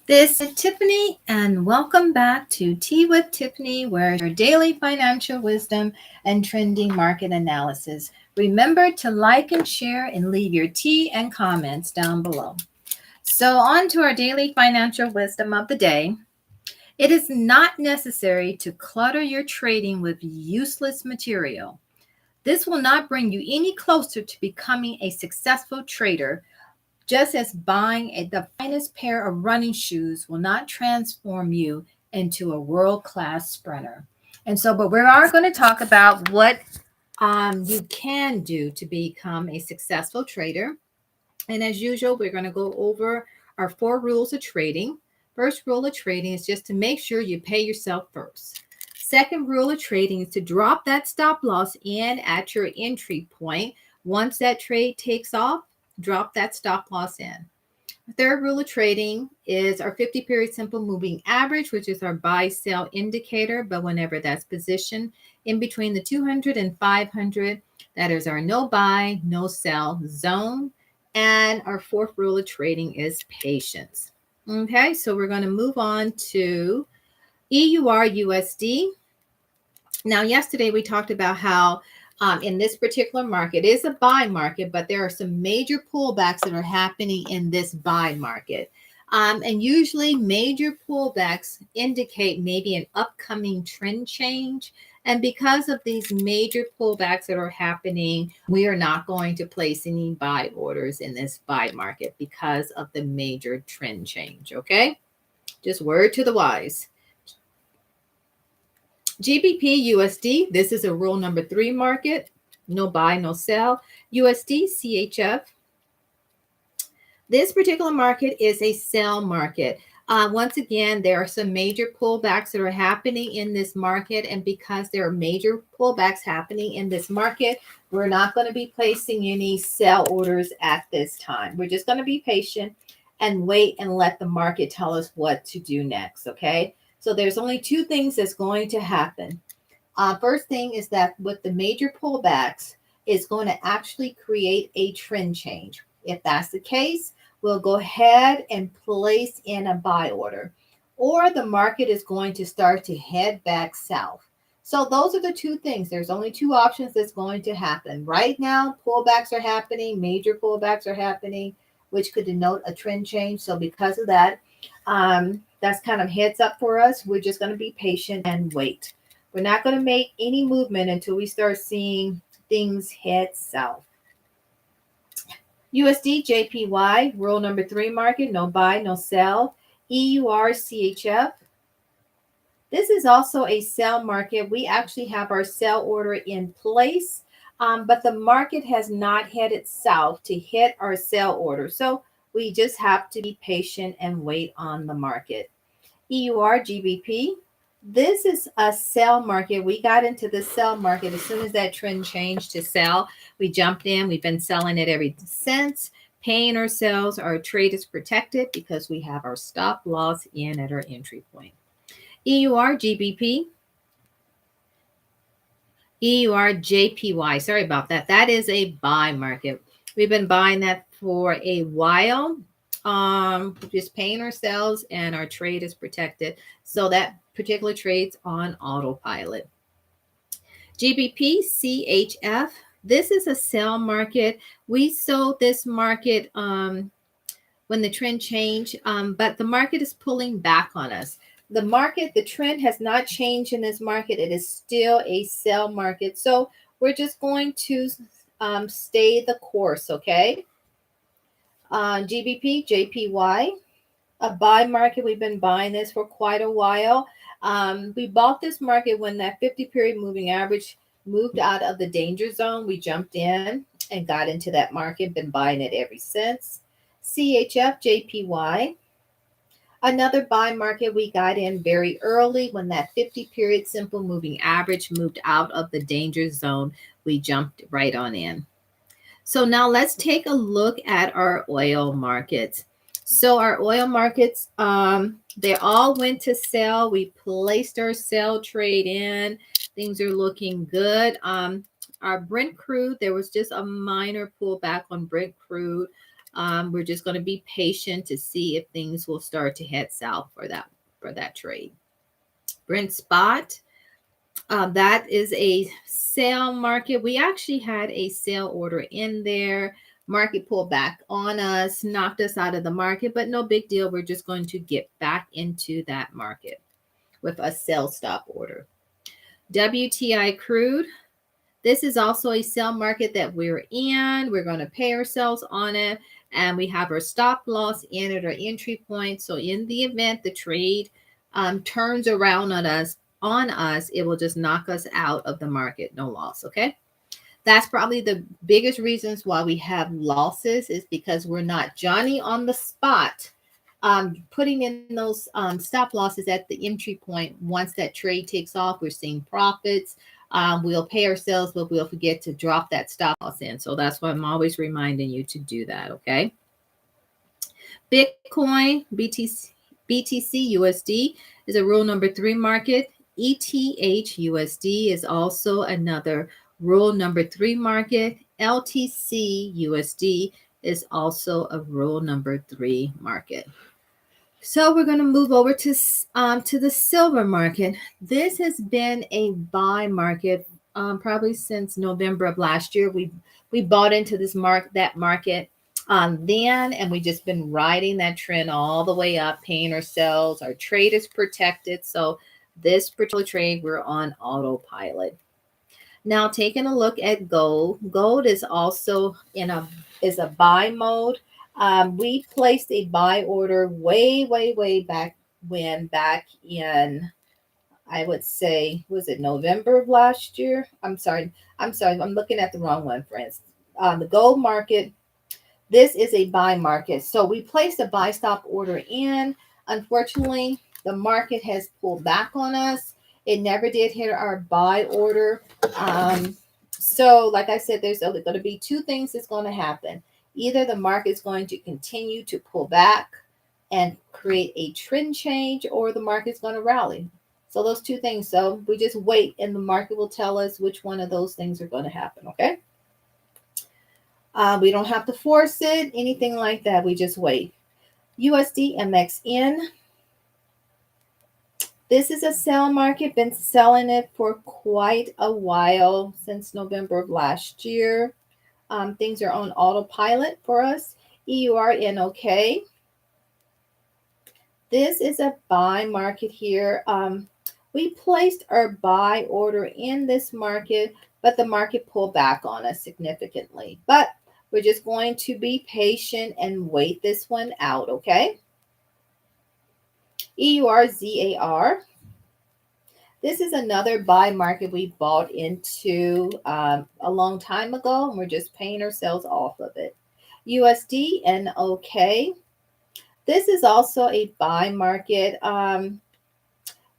This is Tiffany, and welcome back to Tea with Tiffany, where your daily financial wisdom and trending market analysis. Remember to like and share and leave your tea and comments down below. So, on to our daily financial wisdom of the day. It is not necessary to clutter your trading with useless material. This will not bring you any closer to becoming a successful trader, just as buying the finest pair of running shoes will not transform you into a world class sprinter. And so, but we are going to talk about what you can do to become a successful trader. And as usual, we're going to go over our 4 rules of trading. First rule of trading is just to make sure you pay yourself first. Second rule of trading is to drop that stop loss in at your entry point. Once that trade takes off, drop that stop loss in. The third rule of trading is our 50 period simple moving average, which is our buy sell indicator. But whenever that's positioned in between the 200 and 500, that is our no buy, no sell zone. And our fourth rule of trading is patience. Okay, so we're going to move on to EUR USD. Now, yesterday we talked about how in this particular market, it is a buy market, but there are some major pullbacks that are happening in this buy market. And usually major pullbacks indicate maybe an upcoming trend change. And because of these major pullbacks that are happening, we are not going to place any buy orders in this buy market because of the major trend change. Okay, just word to the wise. GBP USD, this is a rule number 3 market. No buy, no sell. USD CHF. This particular market is a sell market. Once again, there are some major pullbacks that are happening in this market. And because there are major pullbacks happening in this market, we're not going to be placing any sell orders at this time. We're just going to be patient and wait and let the market tell us what to do next. Okay. So there's only 2 things that's going to happen. First thing is that with the major pullbacks, it's going to actually create a trend change. If that's the case, we'll go ahead and place in a buy order, or the market is going to start to head back south. So those are the 2 things. There's only 2 options that's going to happen. Right now, pullbacks are happening, major pullbacks are happening, which could denote a trend change. So because of that, that's kind of heads up for us. We're just going to be patient and wait. We're not going to make any movement until we start seeing things head south. USD JPY, rule number 3 market, no buy, no sell. EUR CHF. This is also a sell market. We actually have our sell order in place, but the market has not headed south to hit our sell order. So we just have to be patient and wait on the market. EUR GBP. This is a sell market. We got into the sell market as soon as that trend changed to sell. We jumped in. We've been selling it ever since. Paying ourselves. Our trade is protected because we have our stop loss in at our entry point. EUR GBP. EUR JPY. Sorry about that. That is a buy market. We've been buying that for a while. Just paying ourselves and our trade is protected. So that particular trade's on autopilot. GBP CHF. This is a sell market. We sold this market when the trend changed, but the market is pulling back on us. The trend has not changed in this market. It is still a sell market. So we're just going to stay the course, okay? GBP JPY, a buy market. We've been buying this for quite a while. We bought this market when that 50 period moving average moved out of the danger zone. We jumped in and got into that market, been buying it ever since. CHF JPY, another buy market. We got in very early when that 50 period simple moving average moved out of the danger zone. We jumped right on in. So now let's take a look at our oil markets. So our oil markets, they all went to sell. We placed our sell trade in. Things are looking good. Our Brent crude, there was just a minor pullback on Brent crude. We're just going to be patient to see if things will start to head south for that trade. Brent spot. That is a sell market. We actually had a sell order in there. Market pulled back on us, knocked us out of the market, but no big deal. We're just going to get back into that market with a sell stop order. WTI crude. This is also a sell market that we're in. We're going to pay ourselves on it, and we have our stop loss in at our entry point. So in the event the trade turns around on us, it will just knock us out of the market. No loss. Okay. That's probably the biggest reasons why we have losses, is because we're not Johnny on the spot, putting in those stop losses at the entry point. Once that trade takes off, we're seeing profits. We'll pay ourselves, but we'll forget to drop that stop loss in. So that's why I'm always reminding you to do that. Okay. Bitcoin, BTC USD is a rule number 3 market. ETH USD is also another rule number 3 market. LTC USD is also a rule number 3 market. So we're going to move over to the silver market. This has been a buy market probably since November of last year. We bought into that market then, and we just been riding that trend all the way up, paying ourselves. Our trade is protected. So this particular trade, we're on autopilot. Now, taking a look at gold. Gold is also is a buy mode. We placed a buy order way back in, I would say, was it November of last year? I'm sorry, I'm looking at the wrong one, friends. The gold market, this is a buy market. So we placed a buy stop order in. Unfortunately, the market has pulled back on us. It never did hit our buy order. So like I said, there's going to be 2 things that's going to happen. Either the market's going to continue to pull back and create a trend change, or the market's going to rally. So those 2 things. So we just wait, and the market will tell us which one of those things are going to happen. Okay. We don't have to force it, anything like that. We just wait. USD MXN. This is a sell market. Been selling it for quite a while, since November of last year. Things are on autopilot for us. EURNOK. This is a buy market here. We placed our buy order in this market, but the market pulled back on us significantly. But we're just going to be patient and wait this one out, okay? EURZAR. This is another buy market we bought into a long time ago, and we're just paying ourselves off of it. USD NOK. This is also a buy market.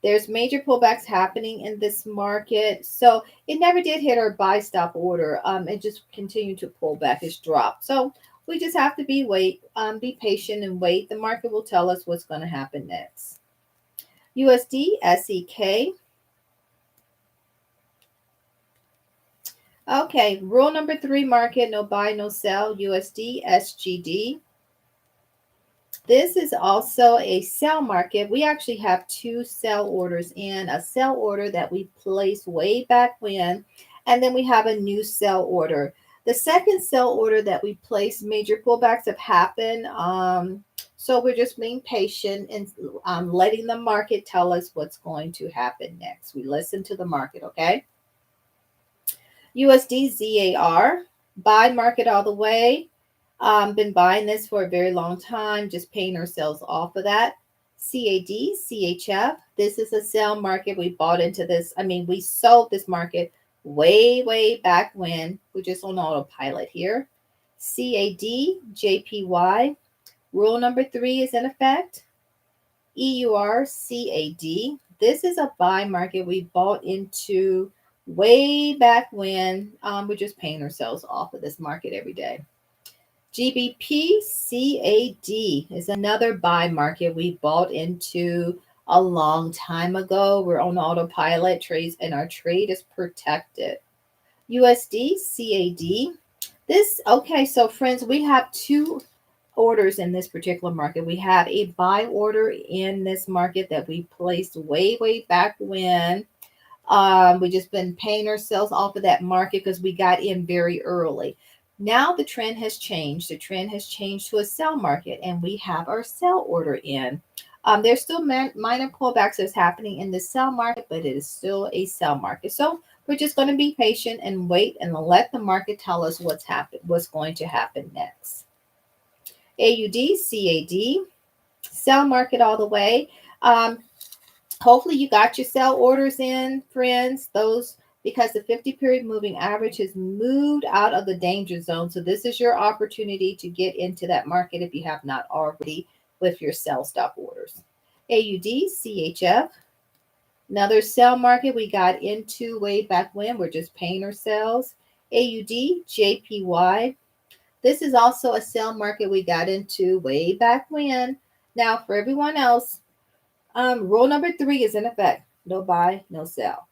There's major pullbacks happening in this market. So it never did hit our buy stop order. It just continued to pull back. It's dropped. So we just have to be patient and wait. The market will tell us what's going to happen next. USD SEK. Okay, rule number 3 market, no buy, no sell. USD SGD. This is also a sell market. We actually have 2 sell orders in, a sell order that we placed way back when, and then we have a new sell order. The second sell order that we placed, major pullbacks have happened. So we're just being patient and letting the market tell us what's going to happen next. We listen to the market, okay? USD ZAR, buy market all the way. Been buying this for a very long time, just paying ourselves off of that. CAD, CHF. This is a sell market. We bought into this. We sold this market way back when. We're just on autopilot here. CAD, JPY. Rule number 3 is in effect. EURCAD. This is a buy market we bought into way back when. We're just paying ourselves off of this market every day. GBP CAD is another buy market we bought into a long time ago. We're on autopilot trades, and our trade is protected. USD CAD. Okay, so friends, we have two orders in this particular market. We have a buy order in this market that we placed way back when. We just been paying ourselves off of that market because we got in very early. Now the trend has changed. The trend has changed to a sell market, and we have our sell order in. There's still minor pullbacks that's happening in the sell market, but it is still a sell market. So we're just going to be patient and wait and let the market tell us what's going to happen next. AUD, CAD, sell market all the way. Hopefully you got your sell orders in, friends. Those, because the 50-period moving average has moved out of the danger zone. So this is your opportunity to get into that market if you have not already with your sell stop orders. AUD, CHF, another sell market we got into way back when. We're just paying ourselves. AUD, JPY. This is also a sell market we got into way back when. Now for everyone else, rule number 3 is in effect. No buy, no sell.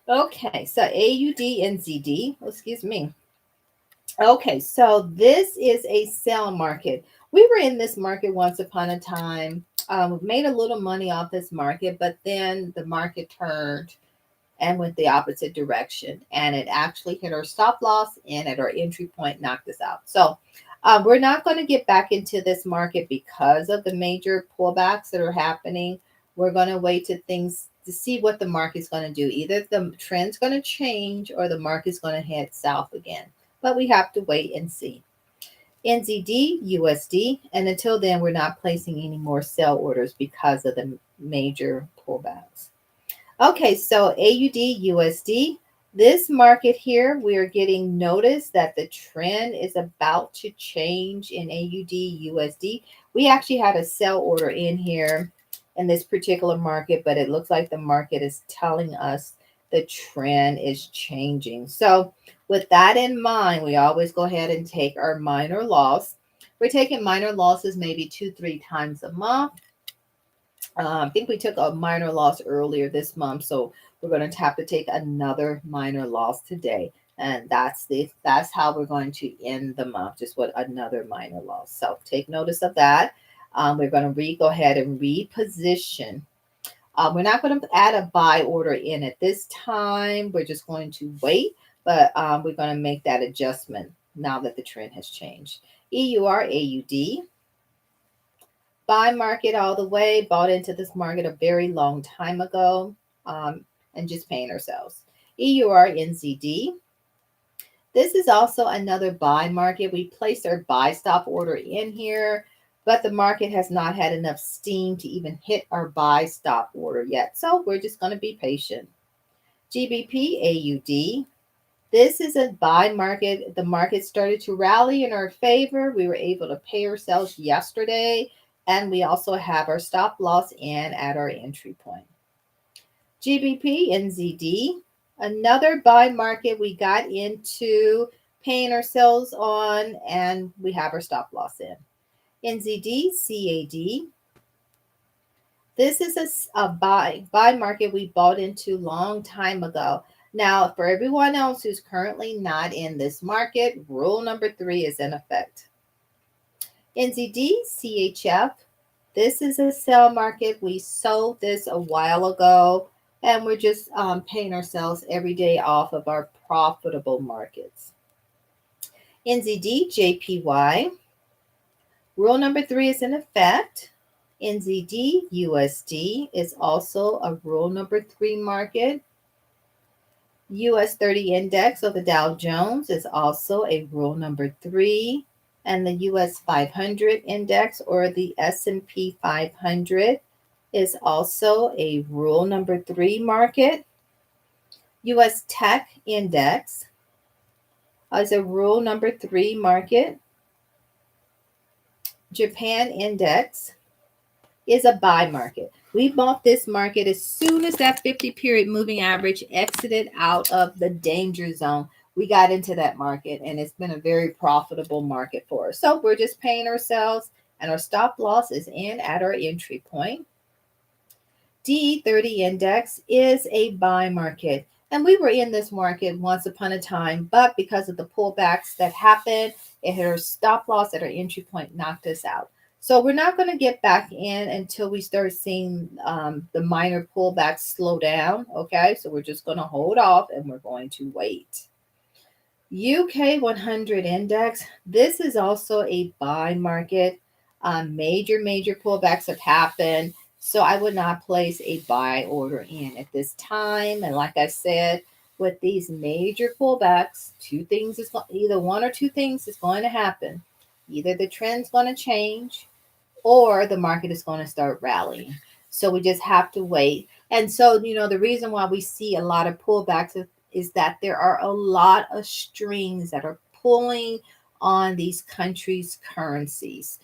Okay. So AUD and ZD. Excuse me. Okay, so this is a sell market. We were in this market once upon a time. We made a little money off this market, but then the market turned and went the opposite direction, and it actually hit our stop loss and at our entry point knocked us out. So we're not going to get back into this market because of the major pullbacks that are happening. We're going to wait to see what the market's going to do. Either the trend's going to change or the market's going to head south again, but we have to wait and see. NZD, USD, and until then we're not placing any more sell orders because of the major pullbacks. Okay, so AUD, USD, this market here, we are getting notice that the trend is about to change in AUD, USD. We actually had a sell order in here in this particular market, but it looks like the market is telling us the trend is changing. So with that in mind, we always go ahead and take our minor loss. We're taking minor losses maybe 2-3 times a month. I think we took a minor loss earlier this month, so we're going to have to take another minor loss today, and that's how we're going to end the month, just with another minor loss. So take notice of that. We're going to go ahead and reposition. We're not going to add a buy order in at this time. We're just going to wait, but we're going to make that adjustment now that the trend has changed. EUR, AUD. Buy market all the way, bought into this market a very long time ago, and just paying ourselves. EUR, NZD. This is also another buy market. We placed our buy stop order in here, but the market has not had enough steam to even hit our buy stop order yet. So we're just going to be patient. GBP, AUD. This is a buy market. The market started to rally in our favor. We were able to pay ourselves yesterday, and we also have our stop loss in at our entry point. GBP, NZD. Another buy market we got into paying ourselves on, and we have our stop loss in. NZD, CAD. This is a buy market we bought into long time ago. Now, for everyone else who's currently not in this market, rule number 3 is in effect. NZD, CHF. This is a sell market. We sold this a while ago, and we're just paying ourselves every day off of our profitable markets. NZD, JPY. Rule number 3 is in effect. NZD, USD is also a rule number 3 market. US 30 index of the Dow Jones is also a rule number 3. And the US 500 index or the S&P 500 is also a rule number 3 market. US Tech Index is a rule number 3 market. Japan Index is a buy market. We bought this market as soon as that 50-period moving average exited out of the danger zone. We got into that market, and it's been a very profitable market for us. So we're just paying ourselves, and our stop loss is in at our entry point. DE30 index is a buy market. And we were in this market once upon a time, but because of the pullbacks that happened, it hit our stop loss at our entry point, knocked us out. So we're not going to get back in until we start seeing the minor pullbacks slow down. Okay, so we're just going to hold off and we're going to wait. UK 100 index. This is also a buy market. Major pullbacks have happened. So I would not place a buy order in at this time. And like I said, with these major pullbacks, either one or two things is going to happen. Either the trend's going to change or the market is going to start rallying. So we just have to wait. And so, the reason why we see a lot of pullbacks is that there are a lot of strings that are pulling on these countries' currencies.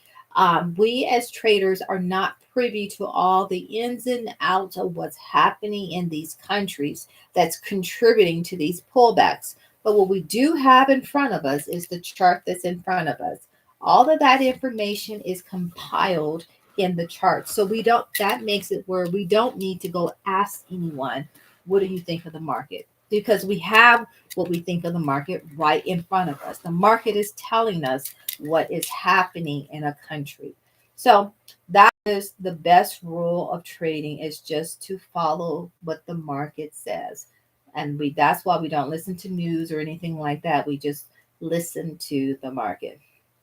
We as traders are not privy to all the ins and outs of what's happening in these countries that's contributing to these pullbacks. But what we do have in front of us is the chart that's in front of us. All of that information is compiled in the chart. So that makes it where we don't need to go ask anyone, what do you think of the market? Because we have what we think of the market right in front of us. The market is telling us what is happening in a country. So that is the best rule of trading, is just to follow what the market says. And that's why we don't listen to news or anything like that. We just listen to the market.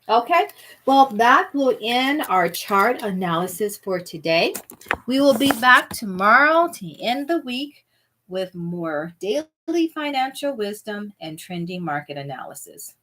Okay, well, that will end our chart analysis for today. We will be back tomorrow to end the week with more daily financial wisdom and trending market analysis.